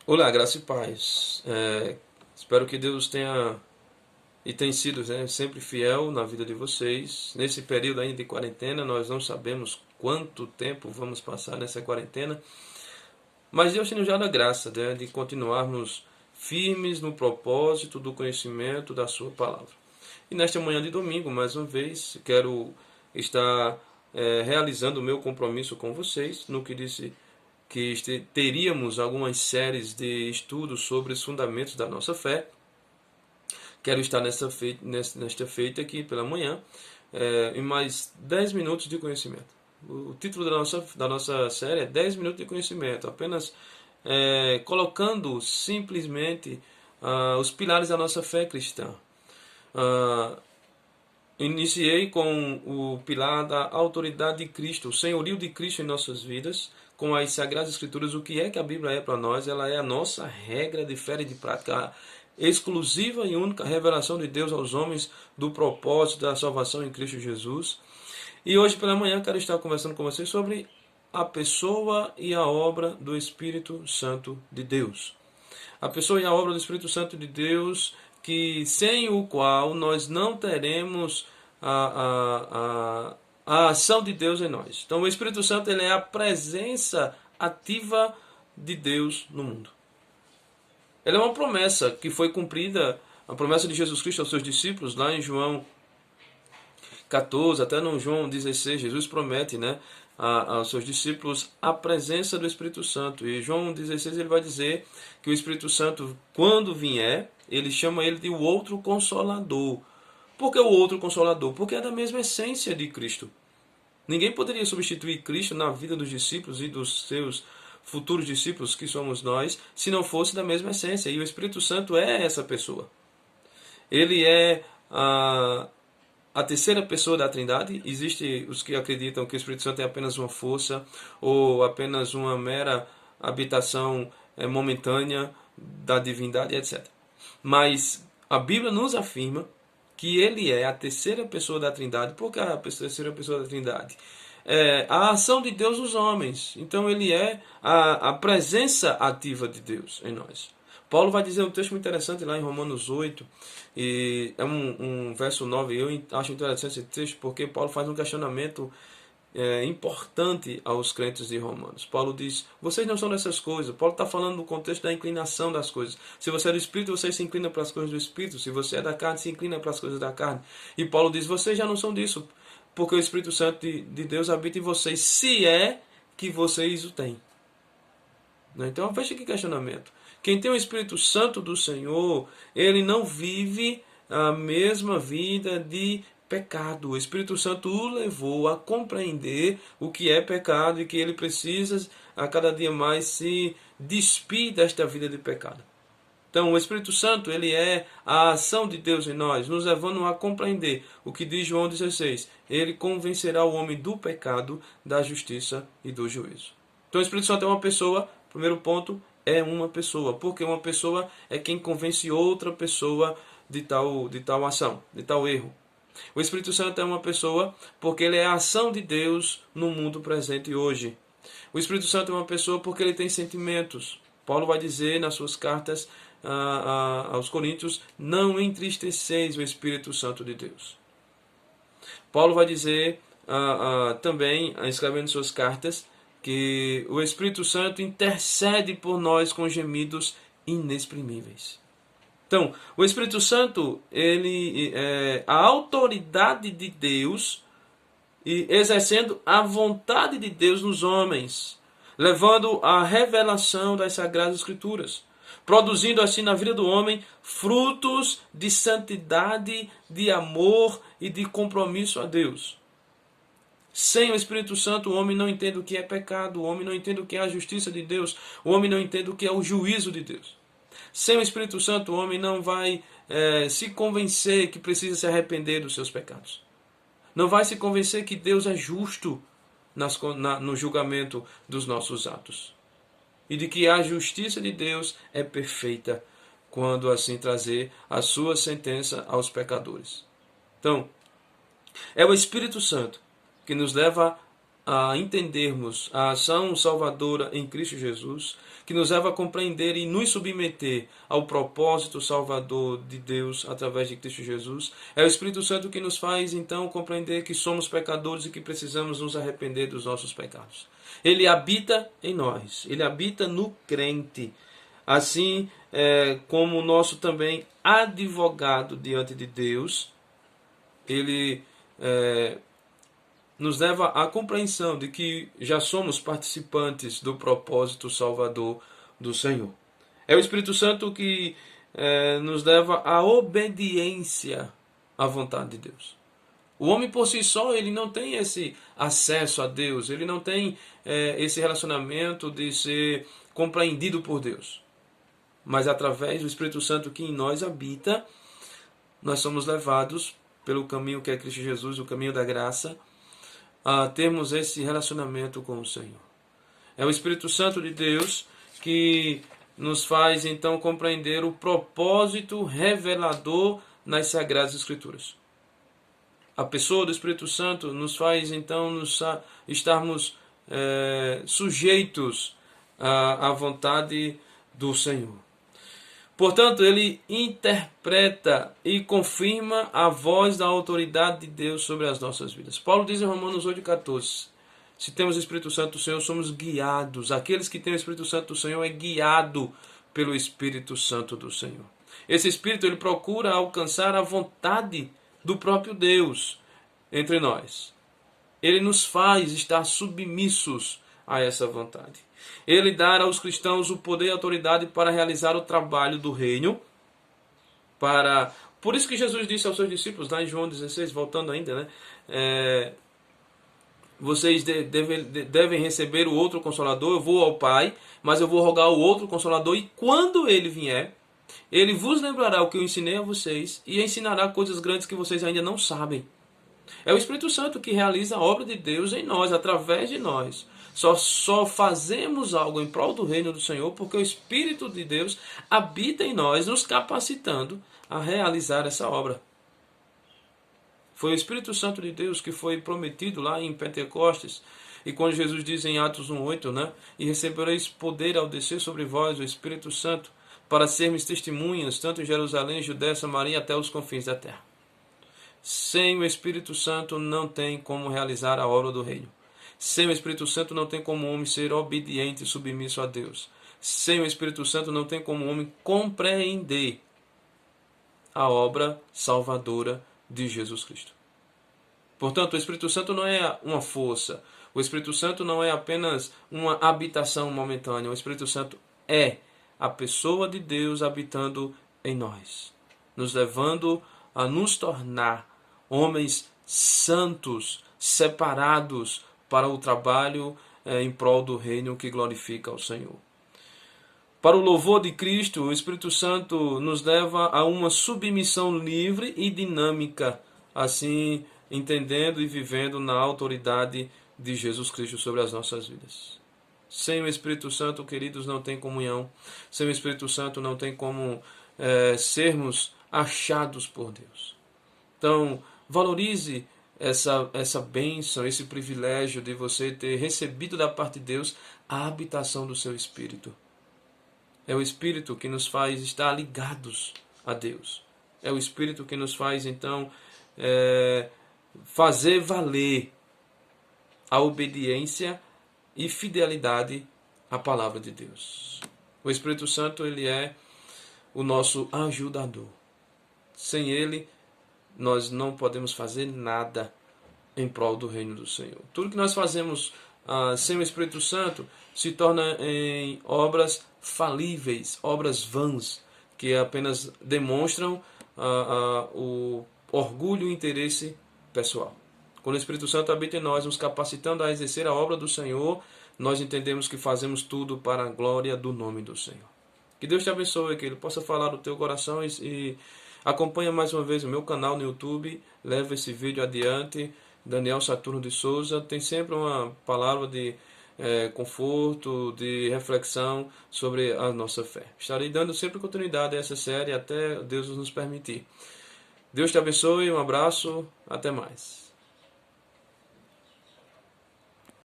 Olá, graça e paz. Espero que Deus tenha e tem sido, né, sempre fiel na vida de vocês. Nesse período ainda de quarentena, nós não sabemos quanto tempo vamos passar nessa quarentena, mas Deus tem nos dado a graça, né, de continuarmos firmes no propósito do conhecimento da Sua palavra. E nesta manhã de domingo, mais uma vez, quero estar realizando o meu compromisso com vocês no que disse que teríamos algumas séries de estudos sobre os fundamentos da nossa fé. Quero estar nesta feita aqui pela manhã, em mais 10 minutos de conhecimento. O título da nossa série é 10 minutos de conhecimento, apenas colocando simplesmente os pilares da nossa fé cristã. Ah, Iniciei com o pilar da autoridade de Cristo, o senhorio de Cristo em nossas vidas, com as Sagradas Escrituras. O que é que a Bíblia é para nós? Ela é a nossa regra de fé e de prática, a exclusiva e única revelação de Deus aos homens do propósito da salvação em Cristo Jesus. E hoje pela manhã quero estar conversando com vocês sobre a pessoa e a obra do Espírito Santo de Deus. A pessoa e a obra do Espírito Santo de Deus, que sem o qual nós não teremos a ação de Deus em nós. Então o Espírito Santo ele é a presença ativa de Deus no mundo. Ele é uma promessa que foi cumprida, a promessa de Jesus Cristo aos seus discípulos, lá em João 14, até no João 16, Jesus promete, né, aos seus discípulos a presença do Espírito Santo. E João 16 ele vai dizer que o Espírito Santo, quando vier, ele chama ele de o outro Consolador. Por que o outro Consolador? Porque é da mesma essência de Cristo. Ninguém poderia substituir Cristo na vida dos discípulos e dos seus futuros discípulos, que somos nós, se não fosse da mesma essência. E o Espírito Santo é essa pessoa. Ele é a terceira pessoa da Trindade. Existem os que acreditam que o Espírito Santo é apenas uma força ou apenas uma mera habitação momentânea da divindade, etc. Mas a Bíblia nos afirma que ele é a terceira pessoa da Trindade. Por que a terceira pessoa da Trindade? A ação de Deus nos homens. Então ele é a presença ativa de Deus em nós. Paulo vai dizer um texto muito interessante lá em Romanos 8, e é um verso 9. Eu acho interessante esse texto porque Paulo faz um questionamento importante aos crentes de Romanos. Paulo diz: vocês não são dessas coisas. Paulo está falando no contexto da inclinação das coisas. Se você é do Espírito, você se inclina para as coisas do Espírito. Se você é da carne, se inclina para as coisas da carne. E Paulo diz: vocês já não são disso, porque o Espírito Santo de Deus habita em vocês, se é que vocês o têm. Então veja que questionamento. Quem tem o Espírito Santo do Senhor, ele não vive a mesma vida de pecado. O Espírito Santo o levou a compreender o que é pecado e que ele precisa a cada dia mais se despir desta vida de pecado. Então, o Espírito Santo, ele é a ação de Deus em nós, nos levando a compreender o que diz João 16. Ele convencerá o homem do pecado, da justiça e do juízo. Então, o Espírito Santo é uma pessoa. Primeiro ponto, é uma pessoa. Porque uma pessoa é quem convence outra pessoa de tal ação, de tal erro. O Espírito Santo é uma pessoa porque ele é a ação de Deus no mundo presente hoje. O Espírito Santo é uma pessoa porque ele tem sentimentos. Paulo vai dizer nas suas cartas aos Coríntios: não entristeceis o Espírito Santo de Deus. Paulo vai dizer também, escrevendo suas cartas, que o Espírito Santo intercede por nós com gemidos inexprimíveis. Então, o Espírito Santo, ele é a autoridade de Deus e exercendo a vontade de Deus nos homens, levando à revelação das Sagradas Escrituras, produzindo assim na vida do homem frutos de santidade, de amor e de compromisso a Deus. Sem o Espírito Santo, o homem não entende o que é pecado, o homem não entende o que é a justiça de Deus, o homem não entende o que é o juízo de Deus. Sem o Espírito Santo, o homem não vai se convencer que precisa se arrepender dos seus pecados. Não vai se convencer que Deus é justo no julgamento dos nossos atos. E de que a justiça de Deus é perfeita quando assim trazer a sua sentença aos pecadores. Então, é o Espírito Santo que nos leva a entendermos a ação salvadora em Cristo Jesus, que nos leva a compreender e nos submeter ao propósito salvador de Deus através de Cristo Jesus. É o Espírito Santo que nos faz então compreender que somos pecadores e que precisamos nos arrepender dos nossos pecados. Ele habita em nós, ele habita no crente, assim como o nosso também advogado diante de Deus. Ele nos leva à compreensão de que já somos participantes do propósito salvador do Senhor. É o Espírito Santo que nos leva à obediência à vontade de Deus. O homem por si só, ele não tem esse acesso a Deus, ele não tem esse relacionamento de ser compreendido por Deus. Mas através do Espírito Santo que em nós habita, nós somos levados pelo caminho que é Cristo Jesus, o caminho da graça, a termos esse relacionamento com o Senhor. É o Espírito Santo de Deus que nos faz então compreender o propósito revelador nas Sagradas Escrituras. A pessoa do Espírito Santo nos faz então estarmos sujeitos à vontade do Senhor. Portanto, ele interpreta e confirma a voz da autoridade de Deus sobre as nossas vidas. Paulo diz em Romanos 8,14: se temos o Espírito Santo do Senhor, somos guiados. Aqueles que têm o Espírito Santo do Senhor é guiado pelo Espírito Santo do Senhor. Esse Espírito ele procura alcançar a vontade do próprio Deus entre nós. Ele nos faz estar submissos a essa vontade. Ele dá aos cristãos o poder e a autoridade para realizar o trabalho do reino. Por isso que Jesus disse aos seus discípulos, lá em João 16, voltando ainda, vocês devem receber o outro Consolador, eu vou ao Pai, mas eu vou rogar o outro Consolador, e quando ele vier, ele vos lembrará o que eu ensinei a vocês e ensinará coisas grandes que vocês ainda não sabem. É o Espírito Santo que realiza a obra de Deus em nós, através de nós. Só fazemos algo em prol do reino do Senhor porque o Espírito de Deus habita em nós, nos capacitando a realizar essa obra. Foi o Espírito Santo de Deus que foi prometido lá em Pentecostes. E quando Jesus diz em Atos 1,8, e recebereis poder ao descer sobre vós o Espírito Santo, para sermos testemunhas, tanto em Jerusalém, Judéia, Samaria, até os confins da terra. Sem o Espírito Santo não tem como realizar a obra do reino. Sem o Espírito Santo não tem como o homem ser obediente e submisso a Deus. Sem o Espírito Santo não tem como o homem compreender a obra salvadora de Jesus Cristo. Portanto, o Espírito Santo não é uma força. O Espírito Santo não é apenas uma habitação momentânea. O Espírito Santo é a pessoa de Deus habitando em nós, nos levando a nos tornar homens santos, separados para o trabalho em prol do reino que glorifica ao Senhor. Para o louvor de Cristo, o Espírito Santo nos leva a uma submissão livre e dinâmica, assim entendendo e vivendo na autoridade de Jesus Cristo sobre as nossas vidas. Sem o Espírito Santo, queridos, não tem comunhão. Sem o Espírito Santo não tem como sermos achados por Deus. Então, valorize essa bênção, esse privilégio de você ter recebido da parte de Deus a habitação do seu Espírito. É o Espírito que nos faz estar ligados a Deus. É o Espírito que nos faz, então, fazer valer a obediência e fidelidade à palavra de Deus. O Espírito Santo, ele é o nosso ajudador. Sem ele, nós não podemos fazer nada em prol do reino do Senhor. Tudo que nós fazemos sem o Espírito Santo se torna em obras falíveis, obras vãs, que apenas demonstram o orgulho e interesse pessoal. Quando o Espírito Santo habita em nós, nos capacitando a exercer a obra do Senhor, nós entendemos que fazemos tudo para a glória do nome do Senhor. Que Deus te abençoe, que Ele possa falar do teu coração e acompanha mais uma vez o meu canal no YouTube, leva esse vídeo adiante. Daniel Saturno de Souza tem sempre uma palavra de conforto, de reflexão sobre a nossa fé. Estarei dando sempre continuidade a essa série até Deus nos permitir. Deus te abençoe, um abraço, até mais.